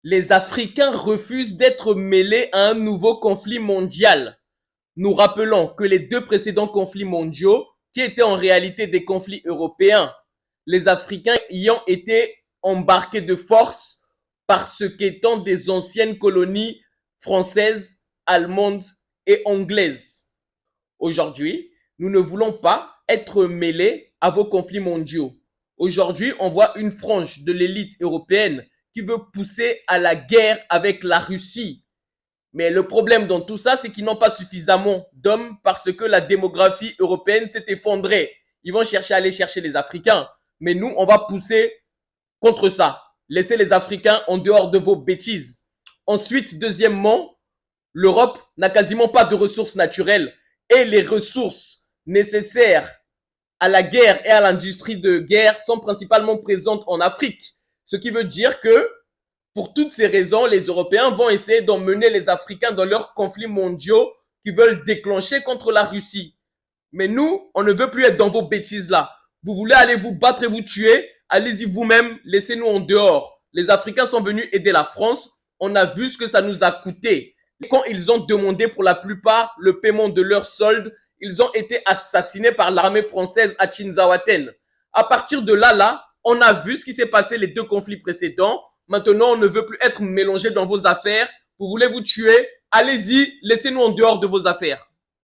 Les Africains refusent d'être mêlés à un nouveau conflit mondial. Nous rappelons que les deux précédents conflits mondiaux, qui étaient en réalité des conflits européens, les Africains y ont été embarqués de force par ce qu'étant des anciennes colonies françaises, allemandes et anglaises. Aujourd'hui, nous ne voulons pas être mêlés à vos conflits mondiaux. Aujourd'hui, on voit une frange de l'élite européenne qui veut pousser à la guerre avec la Russie. Mais le problème dans tout ça, c'est qu'ils n'ont pas suffisamment d'hommes parce que la démographie européenne s'est effondrée. Ils vont chercher à aller chercher les Africains. Mais nous, on va pousser contre ça. Laissez les Africains en dehors de vos bêtises. Ensuite, deuxièmement, l'Europe n'a quasiment pas de ressources naturelles et les ressources nécessaires à la guerre et à l'industrie de guerre sont principalement présentes en Afrique. Ce qui veut dire que, pour toutes ces raisons, les Européens vont essayer d'emmener les Africains dans leurs conflits mondiaux qu'ils veulent déclencher contre la Russie. Mais nous, on ne veut plus être dans vos bêtises-là. Vous voulez aller vous battre et vous tuer, allez-y vous-même, laissez-nous en dehors. Les Africains sont venus aider la France, on a vu ce que ça nous a coûté. Quand ils ont demandé pour la plupart le paiement de leurs soldes, ils ont été assassinés par l'armée française à Chinzawaten. À partir de là, on a vu ce qui s'est passé les deux conflits précédents. Maintenant, on ne veut plus être mélangé dans vos affaires. Vous voulez vous tuer, allez-y, laissez-nous en dehors de vos affaires.